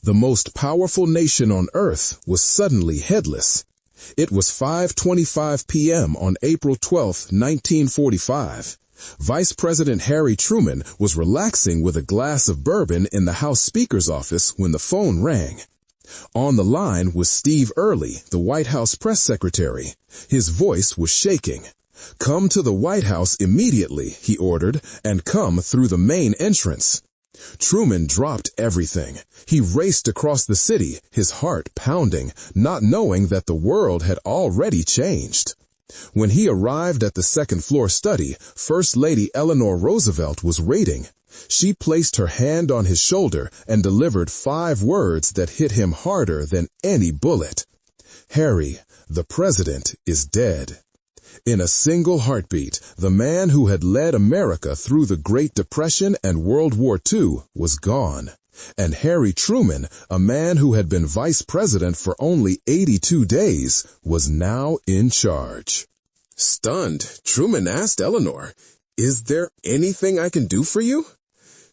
The most powerful nation on earth was suddenly headless. It was 5:25 p.m. on April 12, 1945. Vice President Harry Truman was relaxing with a glass of bourbon in the House Speaker's office when the phone rang. On the line was Steve Early, the White House press secretary. His voice was shaking. "Come to the White House immediately," he ordered, "and come through the main entrance." Truman dropped everything. He raced across the city, his heart pounding, not knowing that the world had already changed. When he arrived at the second-floor study, First Lady Eleanor Roosevelt was waiting. She placed her hand on his shoulder and delivered 5 words that hit him harder than any bullet. "Harry, the president is dead." In a single heartbeat, the man who had led America through the Great Depression and World War II was gone. And Harry Truman, a man who had been vice president for only 82 days, was now in charge. Stunned, Truman asked Eleanor, "Is there anything I can do for you?"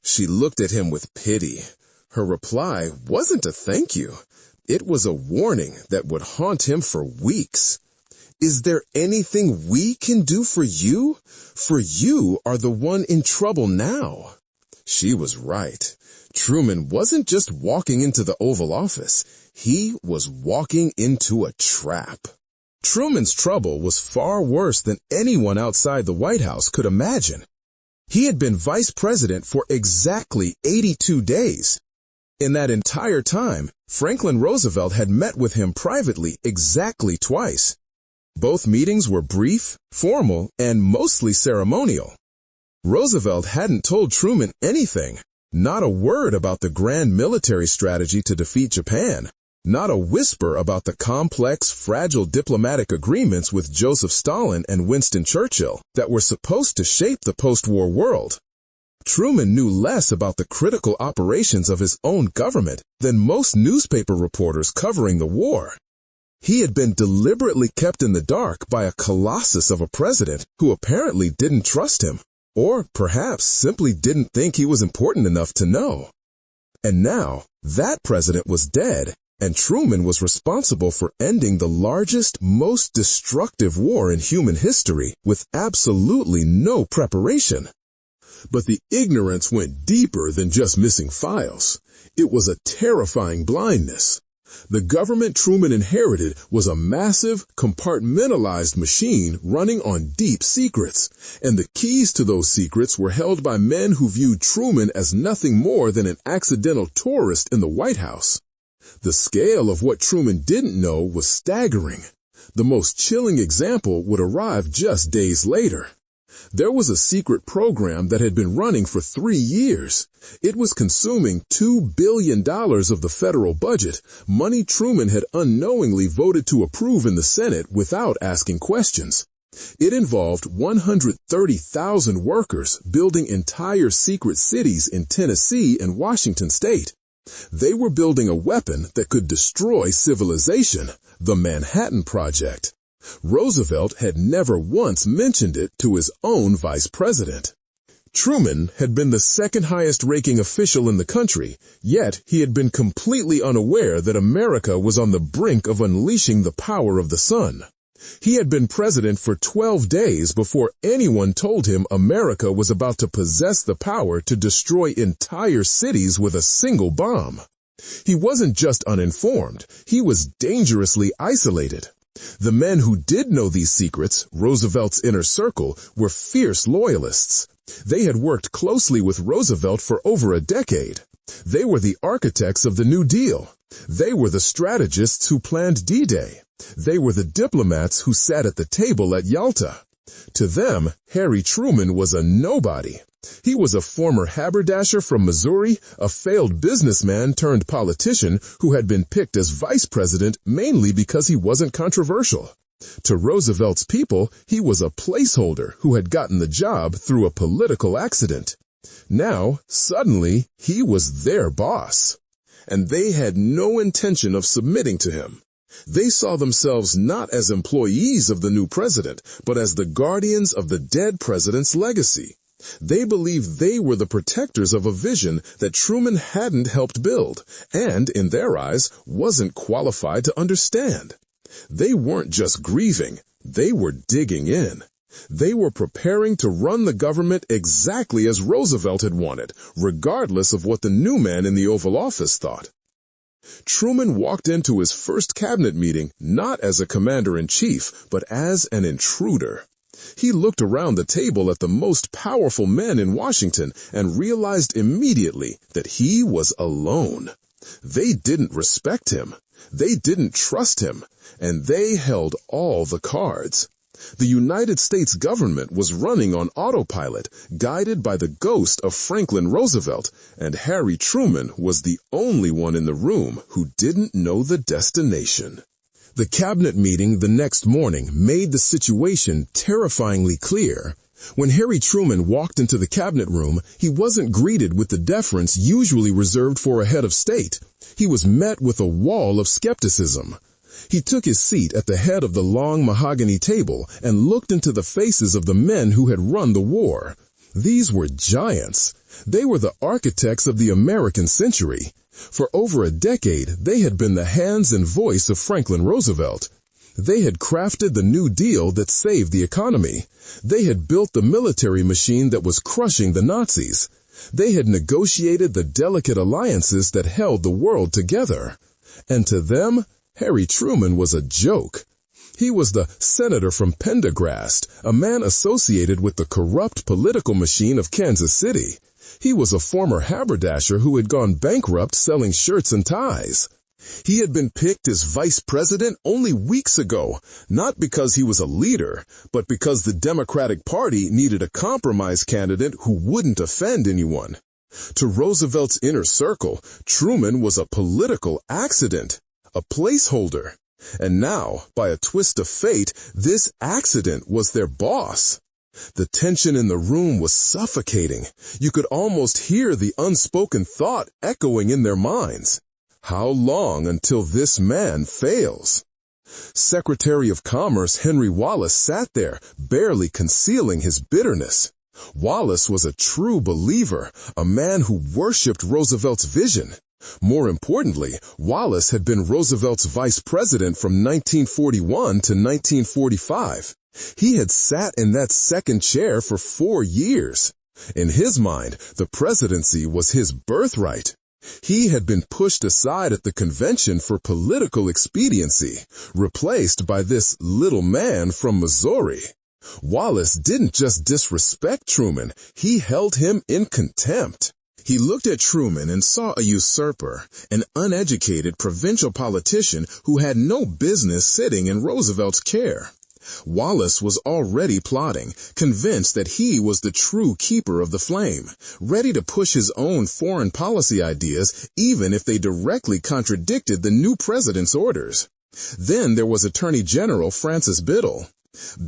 She looked at him with pity. Her reply wasn't a thank you. It was a warning that would haunt him for weeks. "Is there anything we can do for you? For you are the one in trouble now." She was right. Truman wasn't just walking into the Oval Office. He was walking into a trap. Truman's trouble was far worse than anyone outside the White House could imagine. He had been vice president for exactly 82 days. In that entire time, Franklin Roosevelt had met with him privately exactly twice. Both meetings were brief, formal, and mostly ceremonial. Roosevelt hadn't told Truman anything, not a word about the grand military strategy to defeat Japan, not a whisper about the complex, fragile diplomatic agreements with Joseph Stalin and Winston Churchill that were supposed to shape the post-war world. Truman knew less about the critical operations of his own government than most newspaper reporters covering the war. He had been deliberately kept in the dark by a colossus of a president who apparently didn't trust him, or perhaps simply didn't think he was important enough to know. And now, that president was dead, and Truman was responsible for ending the largest, most destructive war in human history with absolutely no preparation. But the ignorance went deeper than just missing files. It was a terrifying blindness. The government Truman inherited was a massive, compartmentalized machine running on deep secrets, and the keys to those secrets were held by men who viewed Truman as nothing more than an accidental tourist in the White House. The scale of what Truman didn't know was staggering. The most chilling example would arrive just days later. There was a secret program that had been running for 3 years. It was consuming $2 billion of the federal budget, money Truman had unknowingly voted to approve in the Senate without asking questions. It involved 130,000 workers building entire secret cities in Tennessee and Washington state. They were building a weapon that could destroy civilization, the Manhattan Project. Roosevelt had never once mentioned it to his own vice president. Truman had been the second highest-ranking official in the country, yet he had been completely unaware that America was on the brink of unleashing the power of the sun. He had been president for 12 days before anyone told him America was about to possess the power to destroy entire cities with a single bomb. He wasn't just uninformed, he was dangerously isolated. The men who did know these secrets, Roosevelt's inner circle, were fierce loyalists. They had worked closely with Roosevelt for over a decade. They were the architects of the New Deal. They were the strategists who planned D-Day. They were the diplomats who sat at the table at Yalta. To them, Harry Truman was a nobody. He was a former haberdasher from Missouri, a failed businessman turned politician who had been picked as vice president mainly because he wasn't controversial. To Roosevelt's people, he was a placeholder who had gotten the job through a political accident. Now, suddenly, he was their boss. And they had no intention of submitting to him. They saw themselves not as employees of the new president, but as the guardians of the dead president's legacy. They believed they were the protectors of a vision that Truman hadn't helped build and, in their eyes, wasn't qualified to understand. They weren't just grieving, they were digging in. They were preparing to run the government exactly as Roosevelt had wanted, regardless of what the new man in the Oval Office thought. Truman walked into his first cabinet meeting not as a commander-in-chief, but as an intruder. He looked around the table at the most powerful men in Washington and realized immediately that he was alone. They didn't respect him. They didn't trust him. And they held all the cards. The United States government was running on autopilot, guided by the ghost of Franklin Roosevelt, and Harry Truman was the only one in the room who didn't know the destination. The cabinet meeting the next morning made the situation terrifyingly clear. When Harry Truman walked into the cabinet room, he wasn't greeted with the deference usually reserved for a head of state. He was met with a wall of skepticism. He took his seat at the head of the long mahogany table and looked into the faces of the men who had run the war. These were giants. They were the architects of the American century. For over a decade, they had been the hands and voice of Franklin Roosevelt. They had crafted the New Deal that saved the economy. They had built the military machine that was crushing the Nazis. They had negotiated the delicate alliances that held the world together. And to them, Harry Truman was a joke. He was the senator from Pendergrast, a man associated with the corrupt political machine of Kansas City. He was a former haberdasher who had gone bankrupt selling shirts and ties. He had been picked as vice president only weeks ago, not because he was a leader, but because the Democratic Party needed a compromise candidate who wouldn't offend anyone. To Roosevelt's inner circle, Truman was a political accident, a placeholder. And now, by a twist of fate, this accident was their boss. The tension in the room was suffocating. You could almost hear the unspoken thought echoing in their minds. How long until this man fails? Secretary of Commerce Henry Wallace sat there, barely concealing his bitterness. Wallace was a true believer, a man who worshipped Roosevelt's vision. More importantly, Wallace had been Roosevelt's vice president from 1941 to 1945. He had sat in that second chair for 4 years. In his mind, the presidency was his birthright. He had been pushed aside at the convention for political expediency, replaced by this little man from Missouri. Wallace didn't just disrespect Truman, he held him in contempt. He looked at Truman and saw a usurper, an uneducated provincial politician who had no business sitting in Roosevelt's chair. Wallace was already plotting, convinced that he was the true keeper of the flame, ready to push his own foreign policy ideas even if they directly contradicted the new president's orders. Then there was Attorney General Francis Biddle.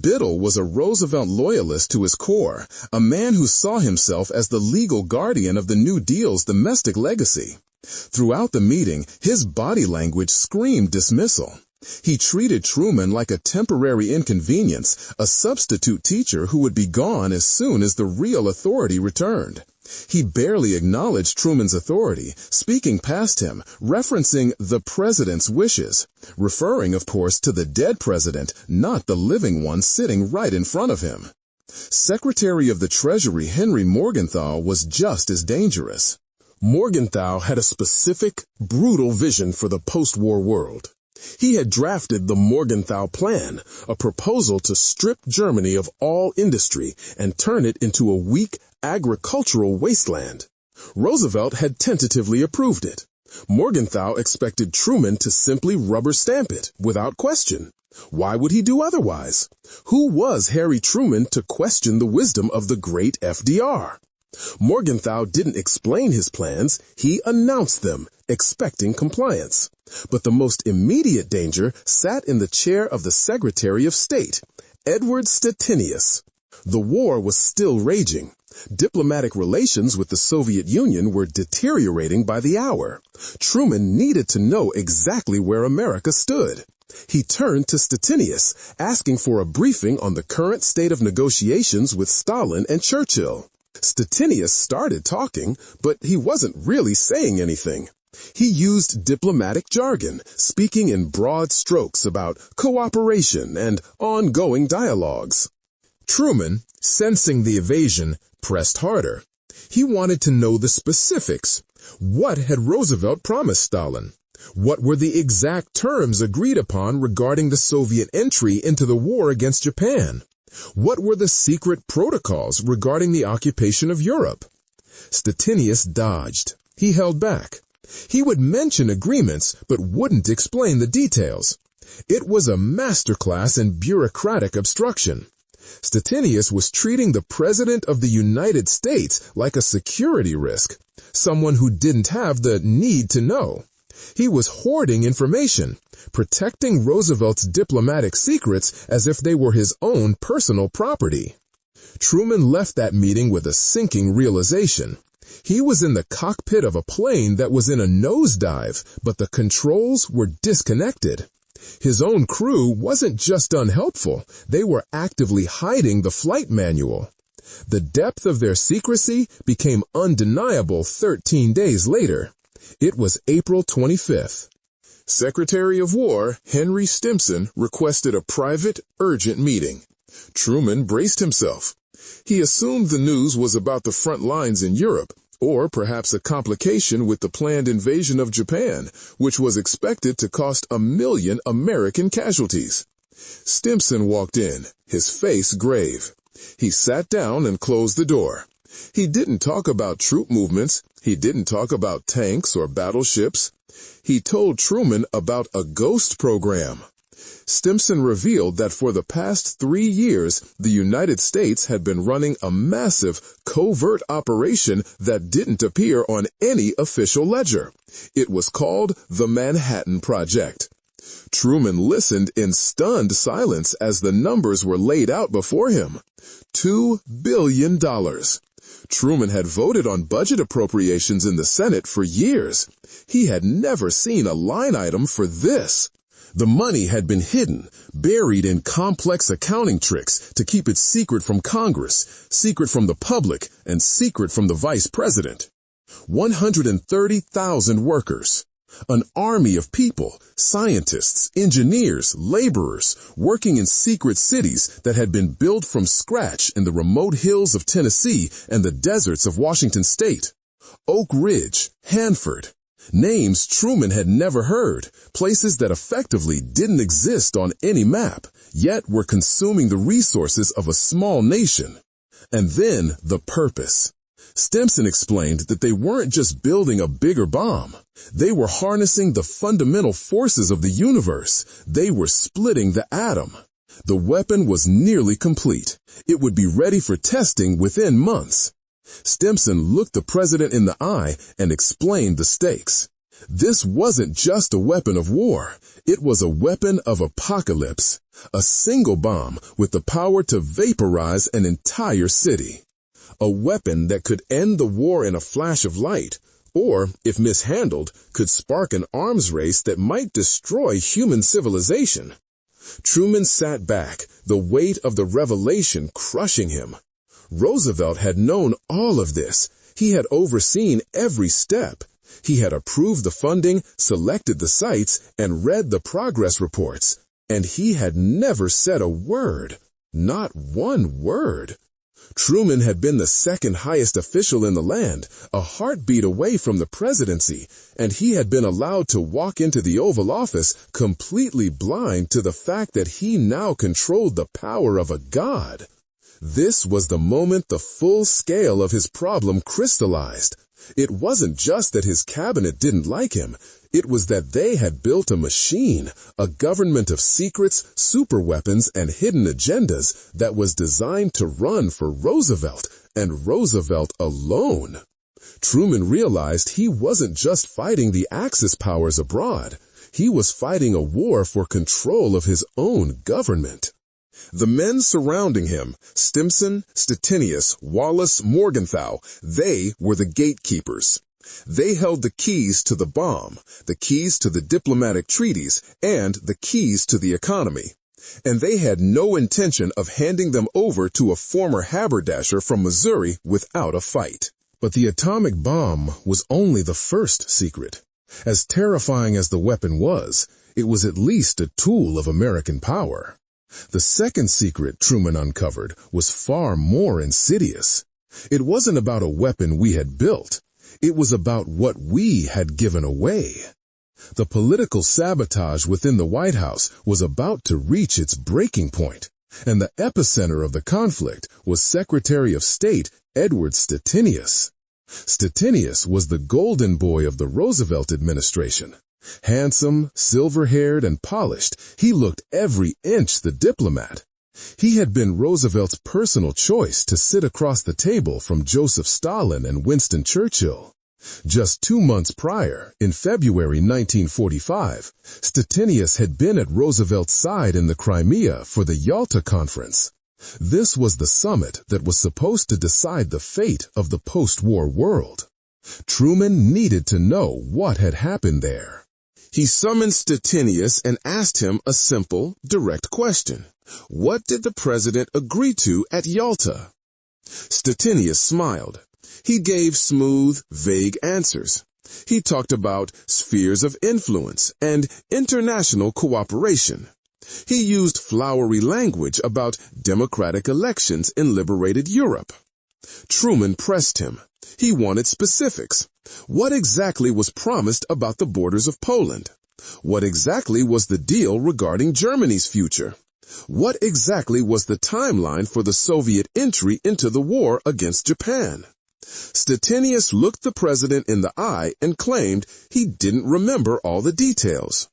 Biddle was a Roosevelt loyalist to his core, a man who saw himself as the legal guardian of the New Deal's domestic legacy. Throughout the meeting, his body language screamed dismissal. He treated Truman like a temporary inconvenience, a substitute teacher who would be gone as soon as the real authority returned. He barely acknowledged Truman's authority, speaking past him, referencing the president's wishes, referring, of course, to the dead president, not the living one sitting right in front of him. Secretary of the Treasury Henry Morgenthau was just as dangerous. Morgenthau had a specific, brutal vision for the post-war world. He had drafted the Morgenthau Plan, a proposal to strip Germany of all industry and turn it into a weak agricultural wasteland. Roosevelt had tentatively approved it. Morgenthau expected Truman to simply rubber stamp it, without question. Why would he do otherwise? Who was Harry Truman to question the wisdom of the great FDR? Morgenthau didn't explain his plans, he announced them, expecting compliance. But the most immediate danger sat in the chair of the Secretary of State, Edward Stettinius. The war was still raging. Diplomatic relations with the Soviet Union were deteriorating by the hour. Truman needed to know exactly where America stood. He turned to Stettinius, asking for a briefing on the current state of negotiations with Stalin and Churchill. Stettinius started talking, but he wasn't really saying anything. He used diplomatic jargon, speaking in broad strokes about cooperation and ongoing dialogues. Truman, sensing the evasion, pressed harder. He wanted to know the specifics. What had Roosevelt promised Stalin? What were the exact terms agreed upon regarding the Soviet entry into the war against Japan? What were the secret protocols regarding the occupation of Europe? Stettinius dodged. He held back. He would mention agreements, but wouldn't explain the details. It was a masterclass in bureaucratic obstruction. Stettinius was treating the President of the United States like a security risk, someone who didn't have the need to know. He was hoarding information, protecting Roosevelt's diplomatic secrets as if they were his own personal property. Truman left that meeting with a sinking realization. He was in the cockpit of a plane that was in a nosedive, but the controls were disconnected. His own crew wasn't just unhelpful, they were actively hiding the flight manual. The depth of their secrecy became undeniable 13 days later. It was April 25th. Secretary of War Henry Stimson requested a private, urgent meeting. Truman braced himself. He assumed the news was about the front lines in Europe, or perhaps a complication with the planned invasion of Japan, which was expected to cost 1 million American casualties. Stimson walked in, his face grave. He sat down and closed the door. He didn't talk about troop movements. He didn't talk about tanks or battleships. He told Truman about a ghost program. Stimson revealed that for the past 3 years, the United States had been running a massive, covert operation that didn't appear on any official ledger. It was called the Manhattan Project. Truman listened in stunned silence as the numbers were laid out before him. $2 billion. Truman had voted on budget appropriations in the Senate for years. He had never seen a line item for this. The money had been hidden, buried in complex accounting tricks to keep it secret from Congress, secret from the public, and secret from the Vice President. 130,000 workers. An army of people, scientists, engineers, laborers, working in secret cities that had been built from scratch in the remote hills of Tennessee and the deserts of Washington State. Oak Ridge, Hanford. Names Truman had never heard, places that effectively didn't exist on any map, yet were consuming the resources of a small nation. And then the purpose. Stimson explained that they weren't just building a bigger bomb. They were harnessing the fundamental forces of the universe. They were splitting the atom. The weapon was nearly complete. It would be ready for testing within months. Stimson looked the president in the eye and explained the stakes. This wasn't just a weapon of war. It was a weapon of apocalypse. A single bomb with the power to vaporize an entire city. A weapon that could end the war in a flash of light, or, if mishandled, could spark an arms race that might destroy human civilization. Truman sat back, the weight of the revelation crushing him. Roosevelt had known all of this. He had overseen every step. He had approved the funding, selected the sites, and read the progress reports. And he had never said a word. Not one word. Truman had been the second highest official in the land, a heartbeat away from the presidency, and he had been allowed to walk into the Oval Office completely blind to the fact that he now controlled the power of a god. This was the moment the full scale of his problem crystallized. It wasn't just that his cabinet didn't like him. It was that they had built a machine, a government of secrets, superweapons, and hidden agendas that was designed to run for Roosevelt, and Roosevelt alone. Truman realized he wasn't just fighting the Axis powers abroad. He was fighting a war for control of his own government. The men surrounding him, Stimson, Stettinius, Wallace, Morgenthau, they were the gatekeepers. They held the keys to the bomb, the keys to the diplomatic treaties, and the keys to the economy. and they had no intention of handing them over to a former haberdasher from Missouri without a fight. But the atomic bomb was only the first secret. As terrifying as the weapon was, it was at least a tool of American power. The second secret Truman uncovered was far more insidious. It wasn't about a weapon we had built. It was about what we had given away. The political sabotage within the White House was about to reach its breaking point, and the epicenter of the conflict was Secretary of State Edward Stettinius. Stettinius was the golden boy of the Roosevelt administration. Handsome, silver-haired, and polished, he looked every inch the diplomat. He had been Roosevelt's personal choice to sit across the table from Joseph Stalin and Winston Churchill. Just 2 months prior, in February 1945, Stettinius had been at Roosevelt's side in the Crimea for the Yalta Conference. This was the summit that was supposed to decide the fate of the post-war world. Truman needed to know what had happened there. He summoned Stettinius and asked him a simple, direct question. What did the president agree to at Yalta? Stettinius smiled. He gave smooth, vague answers. He talked about spheres of influence and international cooperation. He used flowery language about democratic elections in liberated Europe. Truman pressed him. He wanted specifics. What exactly was promised about the borders of Poland? What exactly was the deal regarding Germany's future? What exactly was the timeline for the Soviet entry into the war against Japan? Stettinius looked the president in the eye and claimed he didn't remember all the details.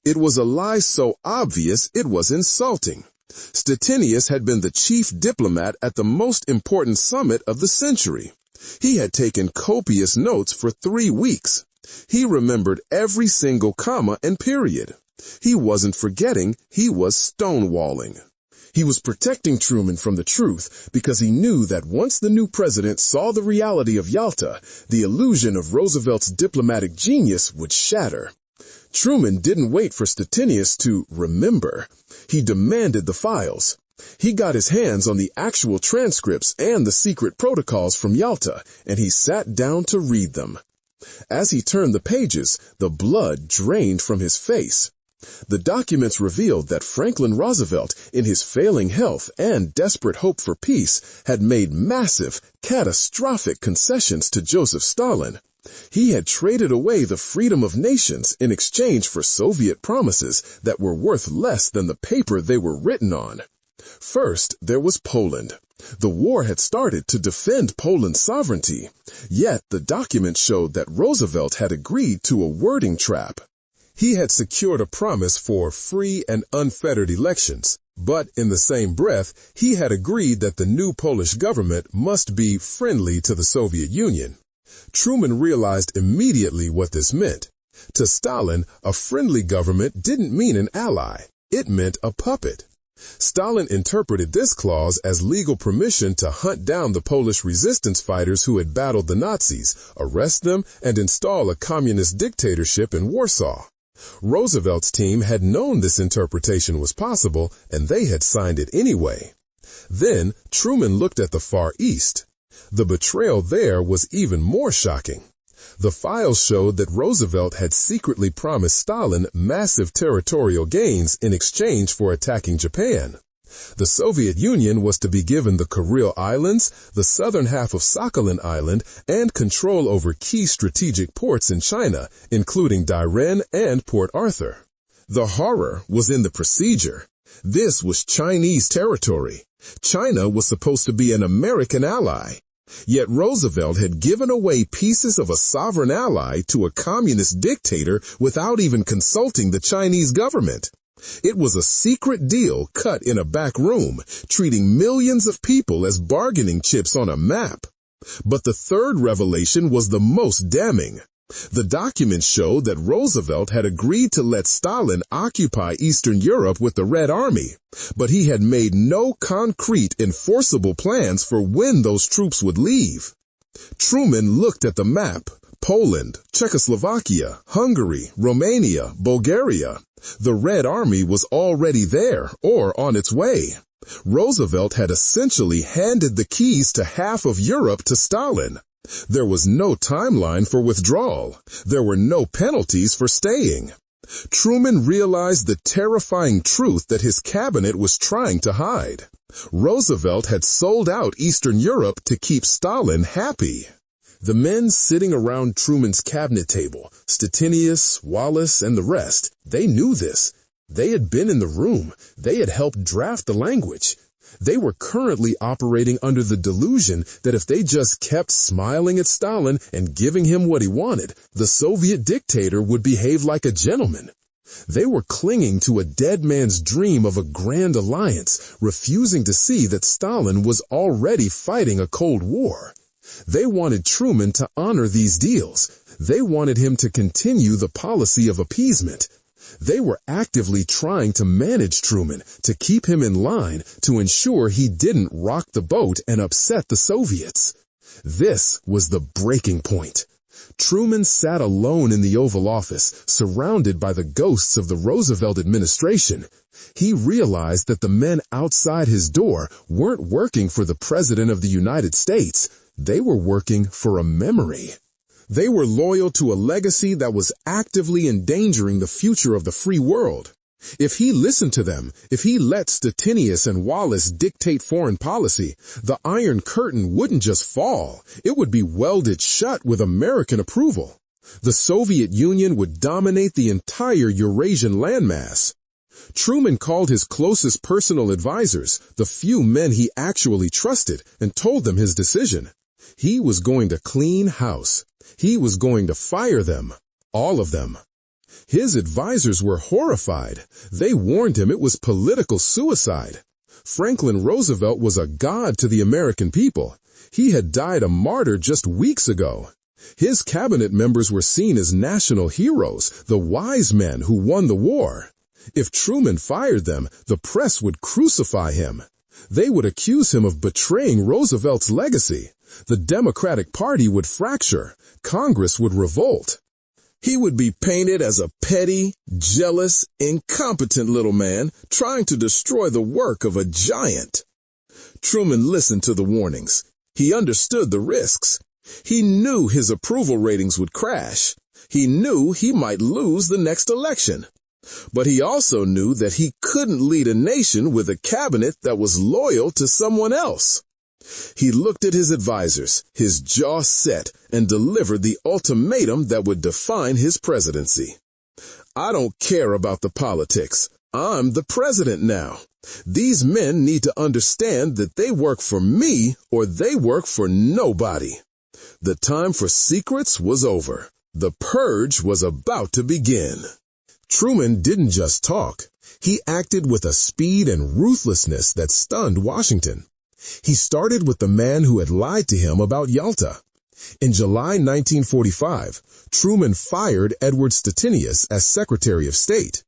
It was a lie so obvious it was insulting. Stettinius had been the chief diplomat at the most important summit of the century. He had taken copious notes for 3 weeks. He remembered every single comma and period. He wasn't forgetting, he was stonewalling. He was protecting Truman from the truth because he knew that once the new president saw the reality of Yalta, the illusion of Roosevelt's diplomatic genius would shatter. Truman didn't wait for Stettinius to remember. He demanded the files. He got his hands on the actual transcripts and the secret protocols from Yalta, and he sat down to read them. As he turned the pages, the blood drained from his face. The documents revealed that Franklin Roosevelt, in his failing health and desperate hope for peace, had made massive, catastrophic concessions to Joseph Stalin. He had traded away the freedom of nations in exchange for Soviet promises that were worth less than the paper they were written on. First, there was Poland. The war had started to defend Poland's sovereignty, yet the documents showed that Roosevelt had agreed to a wording trap. He had secured a promise for free and unfettered elections, but in the same breath, he had agreed that the new Polish government must be friendly to the Soviet Union. Truman realized immediately what this meant. To Stalin, a friendly government didn't mean an ally. It meant a puppet. Stalin interpreted this clause as legal permission to hunt down the Polish resistance fighters who had battled the Nazis, arrest them, and install a communist dictatorship in Warsaw. Roosevelt's team had known this interpretation was possible, and they had signed it anyway. Then Truman looked at the Far East. The betrayal there was even more shocking. The files showed that Roosevelt had secretly promised Stalin massive territorial gains in exchange for attacking Japan. The Soviet Union was to be given the Kuril Islands, the southern half of Sakhalin Island, and control over key strategic ports in China, including Dairen and Port Arthur. The horror was in the procedure. This was Chinese territory. China was supposed to be an American ally. Yet Roosevelt had given away pieces of a sovereign ally to a communist dictator without even consulting the Chinese government. It was a secret deal cut in a back room, treating millions of people as bargaining chips on a map. But the third revelation was the most damning. The documents showed that Roosevelt had agreed to let Stalin occupy Eastern Europe with the Red Army, but he had made no concrete, enforceable plans for when those troops would leave. Truman looked at the map, Poland, Czechoslovakia, Hungary, Romania, Bulgaria. The Red Army was already there or on its way. Roosevelt had essentially handed the keys to half of Europe to Stalin. There was no timeline for withdrawal. There were no penalties for staying. Truman realized the terrifying truth that his cabinet was trying to hide. Roosevelt had sold out Eastern Europe to keep Stalin happy. The men sitting around Truman's cabinet table, Stettinius, Wallace, and the rest, they knew this. They had been in the room. They had helped draft the language. They were currently operating under the delusion that if they just kept smiling at Stalin and giving him what he wanted, the Soviet dictator would behave like a gentleman. They were clinging to a dead man's dream of a grand alliance, refusing to see that Stalin was already fighting a Cold War. They wanted Truman to honor these deals. They wanted him to continue the policy of appeasement. They were actively trying to manage Truman, to keep him in line, to ensure he didn't rock the boat and upset the Soviets. This was the breaking point. Truman sat alone in the Oval Office, surrounded by the ghosts of the Roosevelt administration. He realized that the men outside his door weren't working for the President of the United States. They were working for a memory. They were loyal to a legacy that was actively endangering the future of the free world. If he listened to them, if he let Stettinius and Wallace dictate foreign policy, the Iron Curtain wouldn't just fall. It would be welded shut with American approval. The Soviet Union would dominate the entire Eurasian landmass. Truman called his closest personal advisors, the few men he actually trusted, and told them his decision. He was going to clean house. He was going to fire them, all of them. His advisors were horrified. They warned him it was political suicide. Franklin Roosevelt was a god to the American people. He had died a martyr just weeks ago. His cabinet members were seen as national heroes, the wise men who won the war. If Truman fired them, the press would crucify him. They would accuse him of betraying Roosevelt's legacy. The Democratic Party would fracture. Congress would revolt. He would be painted as a petty, jealous, incompetent little man trying to destroy the work of a giant. Truman listened to the warnings. He understood the risks. He knew his approval ratings would crash. He knew he might lose the next election. But he also knew that he couldn't lead a nation with a cabinet that was loyal to someone else. He looked at his advisors, his jaw set, and delivered the ultimatum that would define his presidency. I don't care about the politics. I'm the president now. These men need to understand that they work for me or they work for nobody. The time for secrets was over. The purge was about to begin. Truman didn't just talk. He acted with a speed and ruthlessness that stunned Washington. He started with the man who had lied to him about Yalta. In July 1945, Truman fired Edward Stettinius as Secretary of State.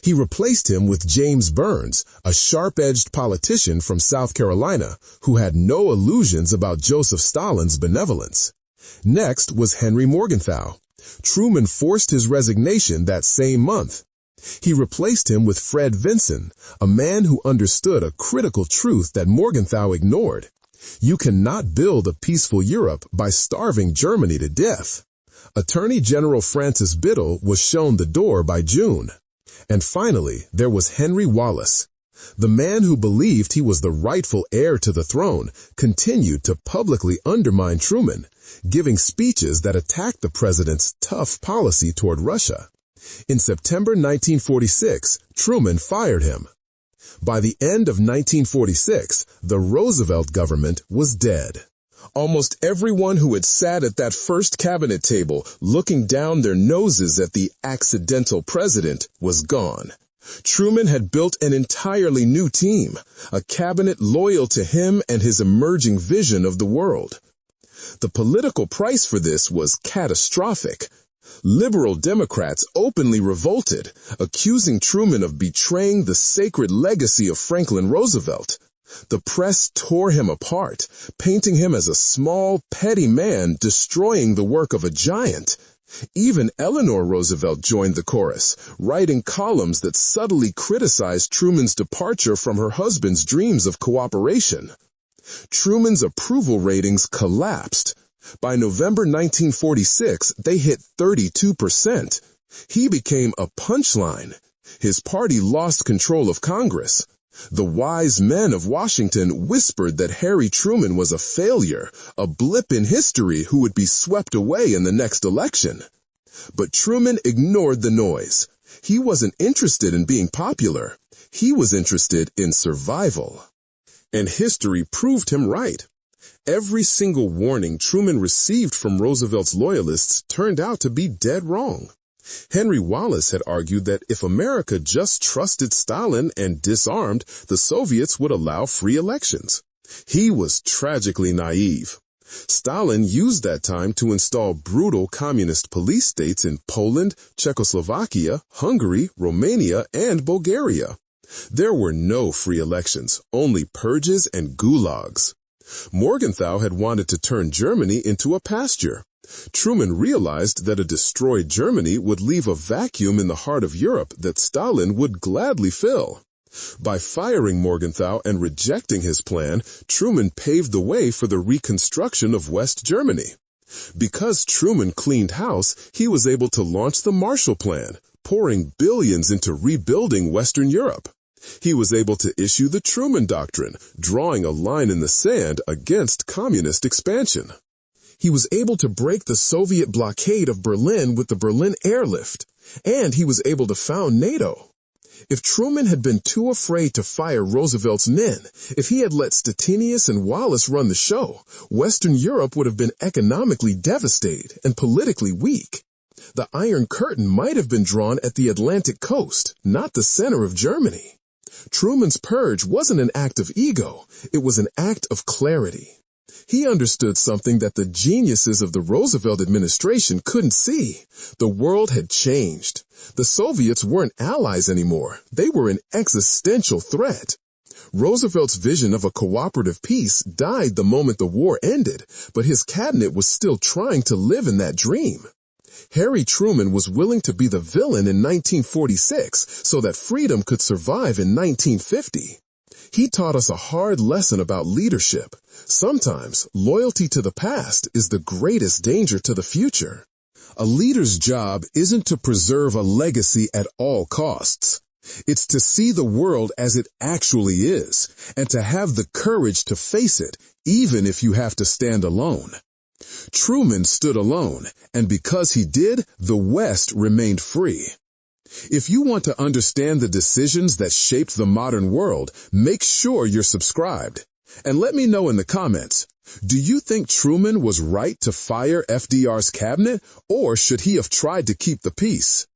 He replaced him with James Burns, a sharp-edged politician from South Carolina who had no illusions about Joseph Stalin's benevolence. Next was Henry Morgenthau. Truman forced his resignation that same month. He replaced him with Fred Vinson, a man who understood a critical truth that Morgenthau ignored. You cannot build a peaceful Europe by starving Germany to death. Attorney General Francis Biddle was shown the door by June. And finally, there was Henry Wallace. The man who believed he was the rightful heir to the throne continued to publicly undermine Truman, giving speeches that attacked the president's tough policy toward Russia. In September 1946, Truman fired him. By the end of 1946, the Roosevelt government was dead. Almost everyone who had sat at that first cabinet table looking down their noses at the accidental president was gone. Truman had built an entirely new team, a cabinet loyal to him and his emerging vision of the world. The political price for this was catastrophic. Liberal Democrats openly revolted, accusing Truman of betraying the sacred legacy of Franklin Roosevelt. The press tore him apart, painting him as a small, petty man destroying the work of a giant. Even Eleanor Roosevelt joined the chorus, writing columns that subtly criticized Truman's departure from her husband's dreams of cooperation. Truman's approval ratings collapsed. By November 1946, they hit 32%. He became a punchline. His party lost control of Congress. The wise men of Washington whispered that Harry Truman was a failure, a blip in history who would be swept away in the next election. But Truman ignored the noise. He wasn't interested in being popular. He was interested in survival. And history proved him right. Every single warning Truman received from Roosevelt's loyalists turned out to be dead wrong. Henry Wallace had argued that if America just trusted Stalin and disarmed, the Soviets would allow free elections. He was tragically naive. Stalin used that time to install brutal communist police states in Poland, Czechoslovakia, Hungary, Romania, and Bulgaria. There were no free elections, only purges and gulags. Morgenthau had wanted to turn Germany into a pasture. Truman realized that a destroyed Germany would leave a vacuum in the heart of Europe that Stalin would gladly fill. By firing Morgenthau and rejecting his plan, Truman paved the way for the reconstruction of West Germany. Because Truman cleaned house, he was able to launch the Marshall Plan, pouring billions into rebuilding Western Europe. He was able to issue the Truman Doctrine, drawing a line in the sand against communist expansion. He was able to break the Soviet blockade of Berlin with the Berlin Airlift, and he was able to found NATO. If Truman had been too afraid to fire Roosevelt's men, if he had let Stettinius and Wallace run the show, Western Europe would have been economically devastated and politically weak. The Iron Curtain might have been drawn at the Atlantic coast, not the center of Germany. Truman's purge wasn't an act of ego, it was an act of clarity. He understood something that the geniuses of the Roosevelt administration couldn't see. The world had changed. The Soviets weren't allies anymore. They were an existential threat. Roosevelt's vision of a cooperative peace died the moment the war ended, but his cabinet was still trying to live in that dream. Harry Truman was willing to be the villain in 1946 so that freedom could survive in 1950. He taught us a hard lesson about leadership. Sometimes, loyalty to the past is the greatest danger to the future. A leader's job isn't to preserve a legacy at all costs. It's to see the world as it actually is, and to have the courage to face it, even if you have to stand alone. Truman stood alone, and because he did, the West remained free. If you want to understand the decisions that shaped the modern world, make sure you're subscribed. And let me know in the comments, do you think Truman was right to fire FDR's cabinet, or should he have tried to keep the peace?